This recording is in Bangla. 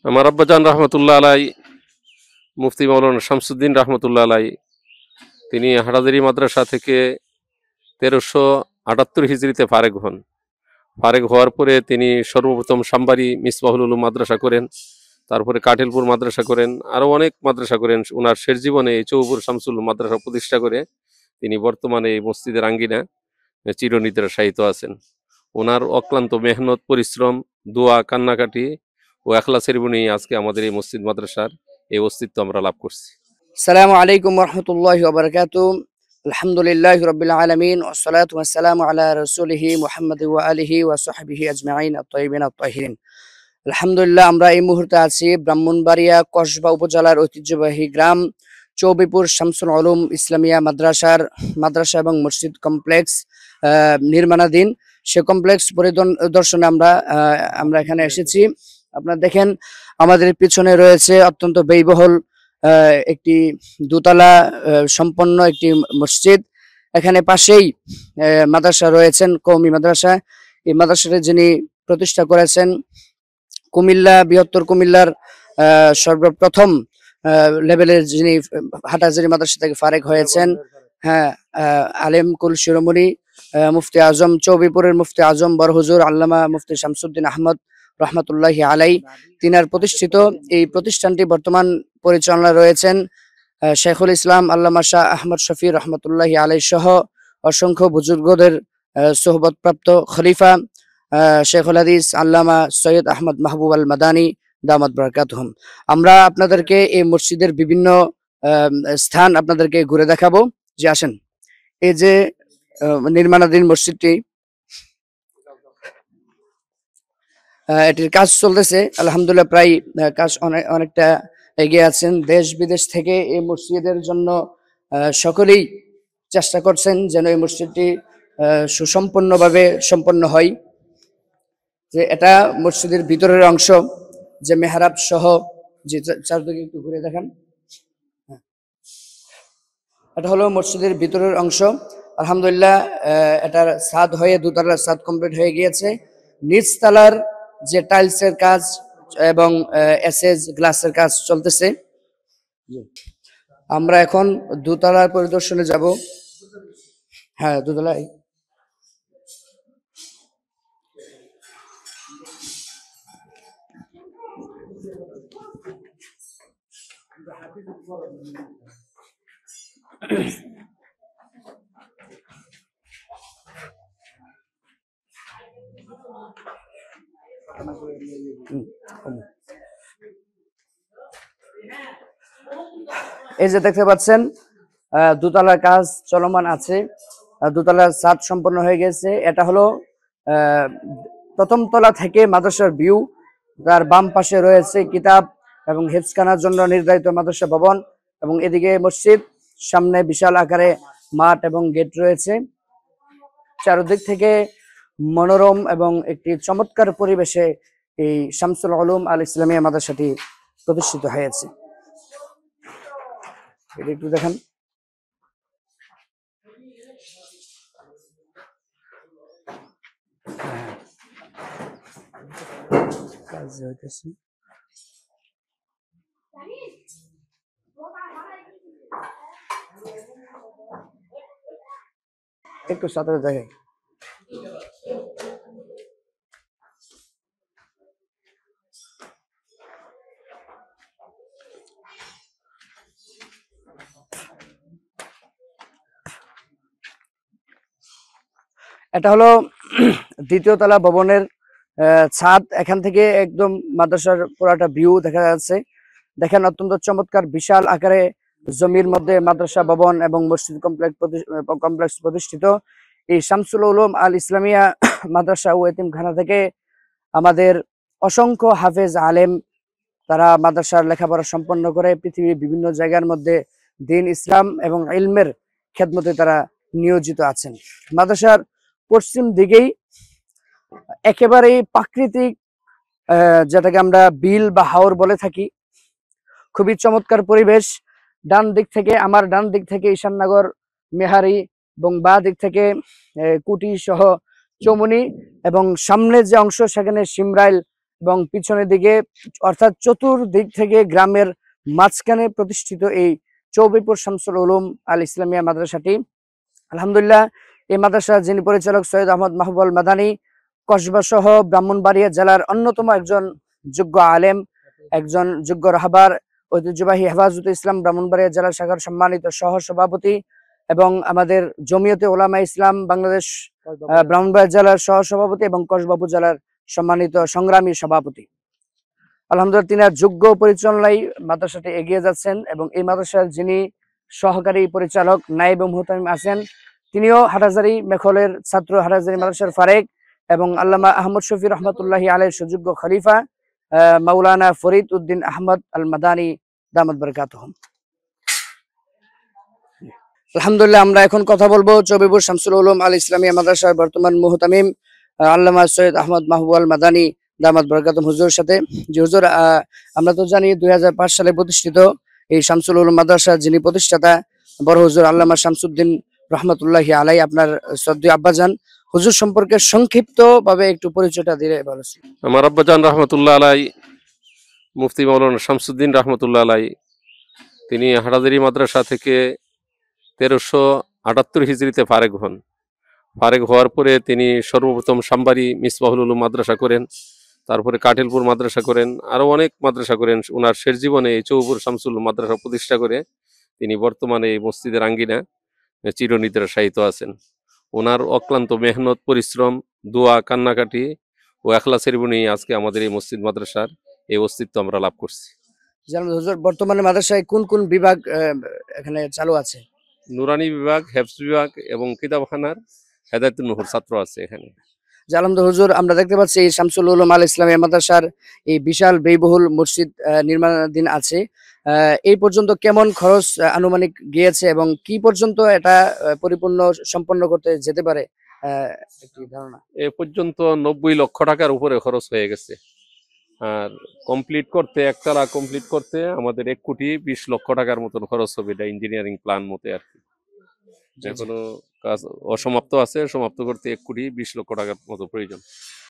আমার আব্বাজান রহমতুল্লাহ আলাই মুফতি মাওলানা শামসুদ্দিন রহমতুল্লাহ আলাই তিনি হাটাজারি মাদ্রাসা থেকে 1378 হিজরিতে ফারেক হন। ফারেক হওয়ার পরে তিনি সর্বপ্রথম সাম্বারি মিসবাহুল উলুম মাদ্রাসা করেন, তারপরে কাঠিলপুর মাদ্রাসা করেন, আরও অনেক মাদ্রাসা করেন। ওনার শেষ জীবনে এই চৌপুর শামসুল মাদ্রাসা প্রতিষ্ঠা করে তিনি বর্তমানে এই মসজিদের আঙ্গিনা চিরনিদ্রা শায়িত আছেন। ওনার অক্লান্ত মেহনত, পরিশ্রম, দোয়া, কান্নাকাটি ও এখলাসের বিনিময়ে আজকে আমাদের এই মসজিদ মাদ্রাসার এই অস্তিত্ব আমরা লাভ করছি। আসসালামু আলাইকুম ওয়া রাহমাতুল্লাহি ওয়া বারাকাতুহু। আলহামদুলিল্লাহি রাব্বিল আলামিন ওয়াস সালাতু ওয়াস সালামু আলা রাসূলিহি মুহাম্মাদ ওয়া আলিহি ওয়া সাহবিহি আজমাইন আত-তাইয়িবিন আত-তাহিরিন। আলহামদুলিল্লাহ, আমরা এই মুহূর্তে আছি ব্রাহ্মণবাড়িয়া কসবা উপজেলার ঐতিহ্যবাহী গ্রাম চৌবিপুর শামসুল উলুম ইসলামিয়া মাদ্রাসা এবং মসজিদ কমপ্লেক্স নির্মাণাধীন। সে কমপ্লেক্স পরিদর্শনে আমরা এখানে এসেছি। আপনারা দেখেন আমাদের পিছনে রয়েছে অত্যন্ত ব্যয়বহুল একটি দোতলা সম্পন্ন একটি মসজিদ। এখানে পাশেই মাদ্রাসা রয়েছেন, কওমি মাদ্রাসা। এই মাদ্রাসাটি যিনি প্রতিষ্ঠা করেছেন বৃহত্তর কুমিল্লার সর্বপ্রথম লেভেলের যিনি হাটাজারি মাদ্রাসা থেকে ফারেক হয়েছেন, আলেম কুল শিরোমণি মুফতি আজম, চৌবিপুরের মুফতি আজম বড় হুজুর আল্লামা মুফতি শামসুদ্দিন আহমদ রহমতুল্লাহি আলাই, তিনার প্রতিষ্ঠিত এই প্রতিষ্ঠানটি বর্তমান পরিচালনা রয়েছেন শেখুল ইসলাম আল্লামা শাহ আহমদ শফি রহমতুল্লাহি আলাই সহ অসংখ্য বুজুর্গদের সোহবতপ্রাপ্ত খলিফা শেখুল হাদিস আল্লামা সৈয়দ আহমদ মাহবুব আল মাদানী দামাত বারাকাতুহুম। আমরা আপনাদেরকে এই মসজিদের বিভিন্ন স্থান আপনাদেরকে ঘুরে দেখাবো। যে আসেন, এই যে নির্মাণাধীন মসজিদটি, এটির কাজ চলতেছে আলহামদুলিল্লাহ। প্রায় কাজ অনেকটা এগিয়ে আছেন। দেশ বিদেশ থেকে এই মসজিদের জন্য সকলেই চেষ্টা করছেন যেন এই মসজিদটি সুসম্পন্নভাবে সম্পন্ন হয়। যে এটা মসজিদের ভিতরের অংশ, যে মেহরাব সহ, যে চারদিকে একটু ঘুরে দেখান, এটা হলো মসজিদের ভিতরের অংশ। আলহামদুলিল্লাহ, এটার ছাদ হয়ে দুতলার ছাদ কমপ্লিট হয়ে গিয়েছে। নিচতলার যে টাইলসের কাজ এবং এসএস গ্লাসের কাজ চলতেছে। আমরা এখন দোতলার পরিদর্শনে যাব। দোতলায় এই যে দেখতে পাচ্ছেন দোতলার কাজ চলমান আছে। দোতলার ছাদ সম্পন্ন হয়ে গেছে। এটা হলো প্রথম তলা থেকে মাদ্রাসার ভিউ। তার বাম পাশে রয়েছে কিতাব এবং হেফজখানার জন্য নির্ধারিত মাদ্রাসা ভবন, এবং এদিকে মসজিদ, সামনে বিশাল আকারে মাঠ এবং গেট রয়েছে। চারদিক থেকে মনোরম এবং একটি চমৎকার পরিবেশে এই শামসুল উলুম আল ইসলামিয়া মাদ্রাসাটি প্রতিষ্ঠিত হয়েছে। এটা একটু দেখেন। কাজ হইতেছে। একটু সাথে দেখে এটা হলো দ্বিতীয় তলা ভবনের ছাদ। এখান থেকে একদম মাদ্রাসার পুরাটা ভিউ দেখা যাচ্ছে। দেখেন, অত্যন্ত চমৎকার বিশাল আকারে জমির মধ্যে মাদ্রাসা ভবন এবং মসজিদ কমপ্লেক্স প্রতিষ্ঠিত। এই শামসুল উলুম আল ইসলামিয়া মাদ্রাসা ও এতিমখানা থেকে আমাদের অসংখ্য হাফেজ আলেম তারা মাদ্রাসার লেখাপড়া সম্পন্ন করে পৃথিবীর বিভিন্ন জায়গার মধ্যে দ্বীন ইসলাম এবং ইলমের খেদমতে তারা নিয়োজিত আছেন। মাদ্রাসার পশ্চিম দিকেই একেবারেই প্রাকৃতিক, যেটাকে আমরা বিল বা হাওর বলে থাকি, খুবই চমৎকার পরিবেশ। আমার ডান দিক থেকে ঈশাননগর, মেহারি, এবং বা দিক থেকে কুটি সহ চৌমুনি, এবং সামনের যে অংশ সেখানে শিমরাইল এবং পিছনের দিকে অর্থাৎ চতুর্দিক থেকে গ্রামের মাঝখানে প্রতিষ্ঠিত এই চৌবেপুর শামসুল উলুম আল ইসলামিয়া মাদ্রাসাটি। আলহামদুলিল্লাহ, এই মাদ্রাসার যিনি পরিচালক সৈয়দ আহমদ মাহবুব মাদানী কসবা সহ ব্রাহ্মণবাড়িয়া জেলার অন্যতম একজন যোগ্য আলেম, একজন যোগ্য রাহবার, ঐতিহ্যবাহী হেফাজত ইসলাম ব্রাহ্মণবাড়িয়া জেলা শাখার সম্মানিত সহ সভাপতি এবং আমাদের জমিয়তে ওলামা ইসলাম বাংলাদেশ ব্রাহ্মণবাড়িয়া জেলার সহ সভাপতি এবং কসবা উপজেলার সম্মানিত সংগ্রামী সভাপতি। আলহামদুলিল্লাহ, তিনি যোগ্য পরিচালনায় মাদ্রাসাটি এগিয়ে যাচ্ছেন এবং এই মাদ্রাসার যিনি সহকারী পরিচালক নায়েব মুহতামিম আছেন, তিনিও হাটহাজারী মেখলের ছাত্র, হাটহাজারী মাদ্রাসার ফারেক এবং আল্লামা আহমদ শফি রহমতুল্লাহি আলাইহির সুযোগ্য খলিফা মাওলানা ফরিদ উদ্দিন আহমদ আল মাদানী দামাত বারাকাতুহুম। আলহামদুলিল্লাহ, আমরা এখন কথা বলবো চৌবেপুর শামসুল উলুম আল ইসলামিয়া মাদ্রাসার বর্তমান মুহতামিম আল্লামা সৈয়দ আহমদ মাহবুব আল মাদানী দামাত বারাকাতুহুম হুজুরের সাথে। যে হুজুর, আমরা তো জানি 2005 সালে প্রতিষ্ঠিত এই শামসুল উলুম মাদ্রাসা যিনি প্রতিষ্ঠাতা বড় হুজুর আল্লামা শামসুদ্দিন রহমতুল্লাহি আলাই, আপনার শ্রদ্ধেয় আব্বাজান, হুজুর সম্পর্কে সংক্ষিপ্ত ভাবে একটু পরিচয়টা দিলে ভালো ছিল। আমার আব্বাজান রহমতুল্লাহ আলাই মুফতি মাওলানা শামসুদ্দিন রহমতুল্লাহ আলাই, তিনি হাটহাজারী মাদ্রাসা থেকে 1378 হিজরিতে ফারেক হন। ফারেক হওয়ার পরে তিনি সর্বপ্রথম সাম্বারি মিসবাহুল উলুম মাদ্রাসা করেন, তারপরে কাঠেলপুর মাদ্রাসা করেন, আরো অনেক মাদ্রাসা করেন। ওনার শেষ জীবনে এই চৌবেপুর শামসুল উলুম মাদ্রাসা প্রতিষ্ঠা করে তিনি বর্তমানে এই মসজিদের আঙ্গিনা চিরনিদ্রাশায়িত আছেন। ওনার অক্লান্ত মেহনত, পরিশ্রম, দোয়া, কান্নাকাটি ও এখলাসের বিনিময়ে আজকে আমাদের এই মসজিদ মাদ্রাসার এই অস্তিত্ব আমরা লাভ করছি। জানাবো হুজুর, বর্তমানে মাদ্রাসায় কোন কোন বিভাগ এখানে চালু আছে? নুরানি বিভাগ, হেফজ বিভাগ এবং কিতাবখানার হেদায়েতুন নূর ছাত্র আছে এখানে। আলহামদুলিল্লাহ হুজুর, আমরা দেখতে পাচ্ছি এই শামসুল উলুম আল ইসলামিয়া মাদ্রাসার এই বিশাল ব্যয়বহুল মসজিদ নির্মাণাধীন আছে। এই পর্যন্ত কেমন খরচ আনুমানিক গিয়েছে এবং কি পর্যন্ত এটা পরিপূর্ণ সম্পন্ন করতে যেতে পারে একটি ধারণা? এ পর্যন্ত 90 লক্ষ টাকার উপরে খরচ হয়ে গেছে। আর কমপ্লিট করতে, একতলা কমপ্লিট করতে আমাদের 1,20,00,000 টাকার মতন খরচ হবে, এটা ইঞ্জিনিয়ারিং প্ল্যান মতে আর কি। এখনো কাজ অসমাপ্ত আছে, সমাপ্ত করতে 1,20,00,000 টাকার মতো প্রয়োজন।